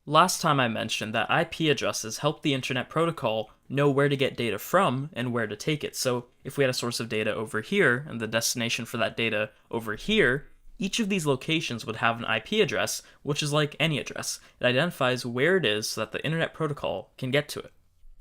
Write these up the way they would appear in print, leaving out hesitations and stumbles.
Last time I mentioned that IP addresses help the Internet Protocol know where to get data from and where to take it. So if we had a source of data over here and the destination for that data over here, each of these locations would have an IP address, which is like any address. It identifies where it is so that the Internet Protocol can get to it.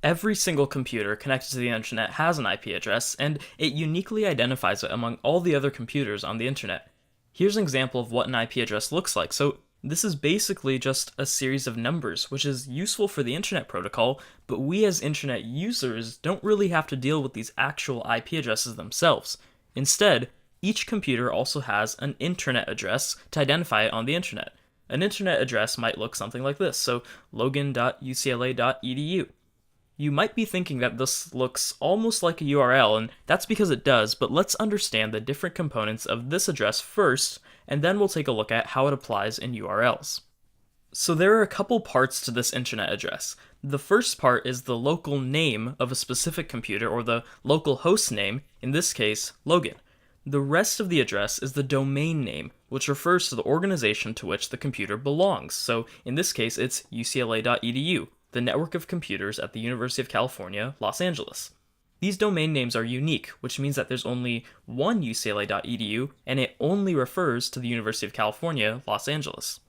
Every single computer connected to the internet has an IP address, and it uniquely identifies it among all the other computers on the internet. Here's an example of what an IP address looks like. So this is basically just a series of numbers, which is useful for the internet protocol, but we as internet users don't really have to deal with these actual IP addresses themselves. Instead, each computer also has an internet address to identify it on the internet. An internet address might look something like this, so logan.ucla.edu. You might be thinking that this looks almost like a URL, and that's because it does, but let's understand the different components of this address first, and then we'll take a look at how it applies in URLs. So there are a couple parts to this internet address. The first part is the local name of a specific computer, or the local host name, in this case, Logan. The rest of the address is the domain name, which refers to the organization to which the computer belongs. So in this case, it's ucla.edu, the network of computers at the University of California, Los Angeles. These domain names are unique, which means that there's only one ucla.edu, and it only refers to the University of California, Los Angeles.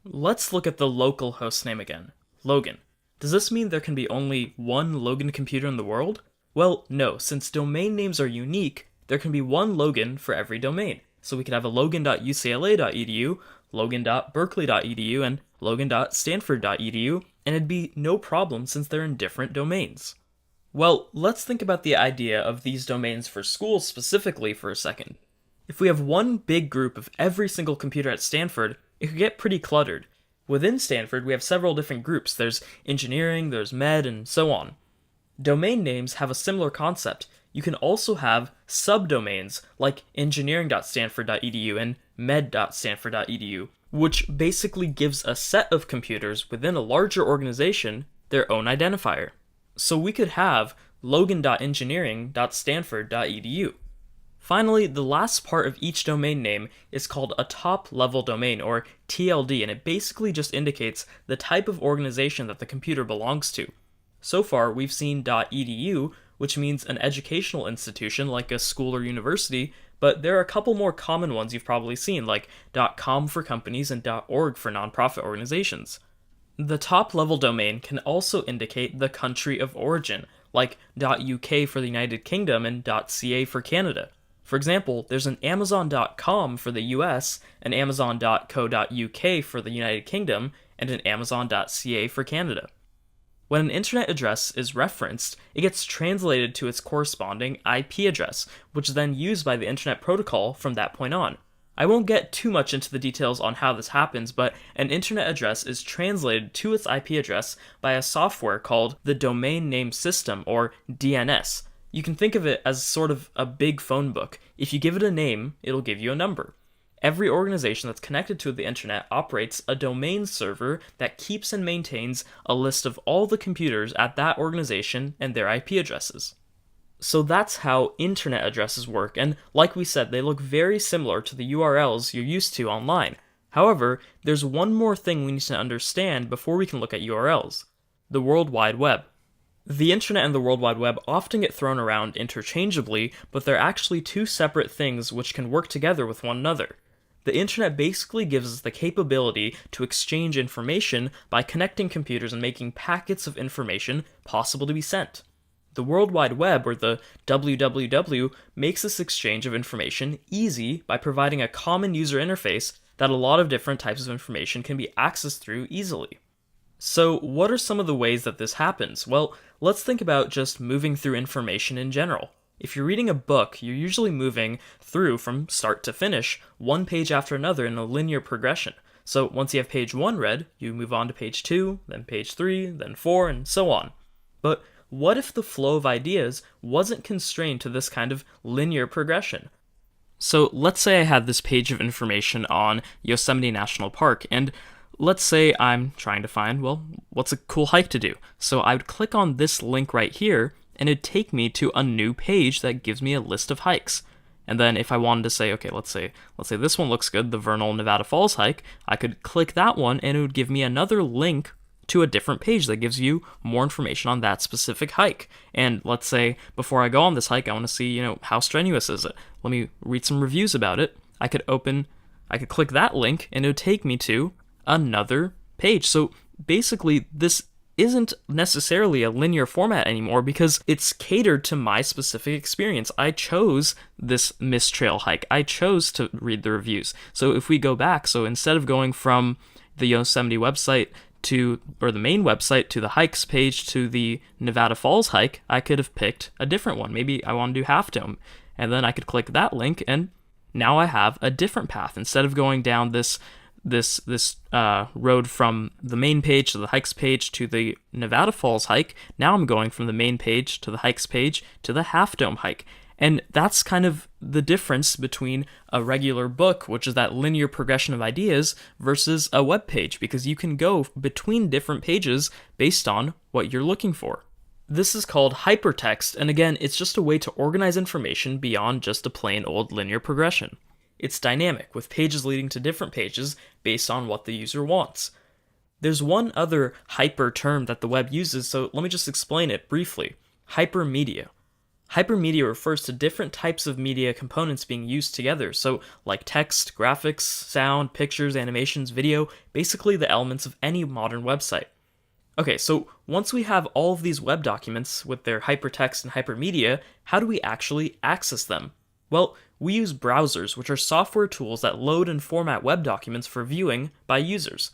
Let's look at the local host name again, Logan. Does this mean there can be only one Logan computer in the world? Well, no, since domain names are unique, there can be one Logan for every domain. So we could have a logan.ucla.edu, logan.berkeley.edu, and logan.stanford.edu, and it'd be no problem since they're in different domains. Well, let's think about the idea of these domains for schools specifically for a second. If we have one big group of every single computer at Stanford, it could get pretty cluttered. Within Stanford, we have several different groups. There's engineering, there's med, and so on. Domain names have a similar concept. You can also have subdomains like engineering.stanford.edu and med.stanford.edu, which basically gives a set of computers within a larger organization their own identifier. So we could have logan.engineering.stanford.edu. Finally, the last part of each domain name is called a top-level domain, or TLD, and it basically just indicates the type of organization that the computer belongs to. So far, we've seen .edu, which means an educational institution like a school or university, but there are a couple more common ones you've probably seen, like .com for companies and .org for nonprofit organizations. The top-level domain can also indicate the country of origin, like .uk for the United Kingdom and .ca for Canada. For example, there's an Amazon.com for the US, an Amazon.co.uk for the United Kingdom, and an Amazon.ca for Canada. When an internet address is referenced, it gets translated to its corresponding IP address, which is then used by the internet protocol from that point on. I won't get too much into the details on how this happens, but an internet address is translated to its IP address by a software called the Domain Name System, or DNS. You can think of it as sort of a big phone book. If you give it a name, it'll give you a number. Every organization that's connected to the internet operates a domain server that keeps and maintains a list of all the computers at that organization and their IP addresses. So that's how internet addresses work, and like we said, they look very similar to the URLs you're used to online. However, there's one more thing we need to understand before we can look at URLs: the World Wide Web. The internet and the World Wide Web often get thrown around interchangeably, but they're actually two separate things which can work together with one another. The internet basically gives us the capability to exchange information by connecting computers and making packets of information possible to be sent. The World Wide Web, or the WWW, makes this exchange of information easy by providing a common user interface that a lot of different types of information can be accessed through easily. So what are some of the ways that this happens? Well, let's think about just moving through information in general. If you're reading a book, you're usually moving through from start to finish, one page after another in a linear progression. So once you have page 1 read, you move on to page 2, then page 3, then 4, and so on. But what if the flow of ideas wasn't constrained to this kind of linear progression? So let's say I had this page of information on Yosemite National Park, and let's say I'm trying to find, well, what's a cool hike to do? So I would click on this link right here, and it'd take me to a new page that gives me a list of hikes. And then if I wanted to say, okay, let's say this one looks good, the Vernal Nevada Falls hike, I could click that one and it would give me another link to a different page that gives you more information on that specific hike. And let's say before I go on this hike, I want to see, how strenuous is it? Let me read some reviews about it. I could click that link and it would take me to another page. So basically, this isn't necessarily a linear format anymore because it's catered to my specific experience. I chose this Mist Trail hike. I chose to read the reviews. So if we go back, so instead of going from the Yosemite website or the main website to the hikes page to the Nevada Falls hike, I could have picked a different one. Maybe I want to do Half Dome. And then I could click that link and now I have a different path. Instead of going down this road from the main page to the hikes page to the Nevada Falls hike, now I'm going from the main page to the hikes page to the Half Dome hike. And that's kind of the difference between a regular book, which is that linear progression of ideas, versus a web page, because you can go between different pages based on what you're looking for. This is called hypertext, and again, it's just a way to organize information beyond just a plain old linear progression. It's dynamic, with pages leading to different pages based on what the user wants. There's one other hyper term that the web uses, so let me just explain it briefly. Hypermedia. Hypermedia refers to different types of media components being used together, so like text, graphics, sound, pictures, animations, video, basically the elements of any modern website. Okay, so once we have all of these web documents with their hypertext and hypermedia, how do we actually access them? Well, we use browsers, which are software tools that load and format web documents for viewing by users.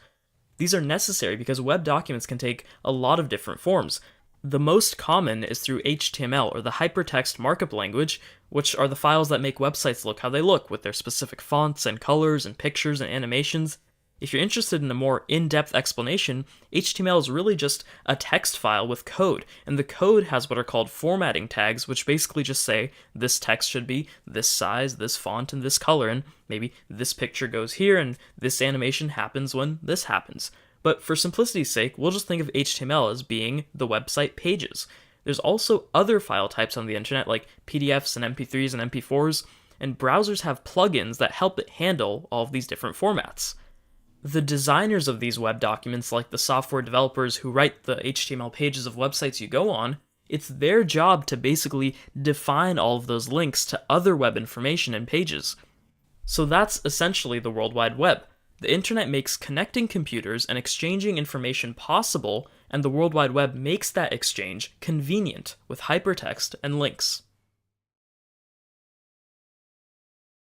These are necessary because web documents can take a lot of different forms. The most common is through HTML, or the hypertext markup language, which are the files that make websites look how they look, with their specific fonts and colors and pictures and animations. If you're interested in a more in-depth explanation, HTML is really just a text file with code, and the code has what are called formatting tags, which basically just say this text should be this size, this font, and this color, and maybe this picture goes here, and this animation happens when this happens. But for simplicity's sake, we'll just think of HTML as being the website pages. There's also other file types on the internet, like PDFs and MP3s and MP4s, and browsers have plugins that help it handle all of these different formats. The designers of these web documents, like the software developers who write the HTML pages of websites you go on, it's their job to basically define all of those links to other web information and pages. So that's essentially the World Wide Web. The internet makes connecting computers and exchanging information possible, and the World Wide Web makes that exchange convenient with hypertext and links.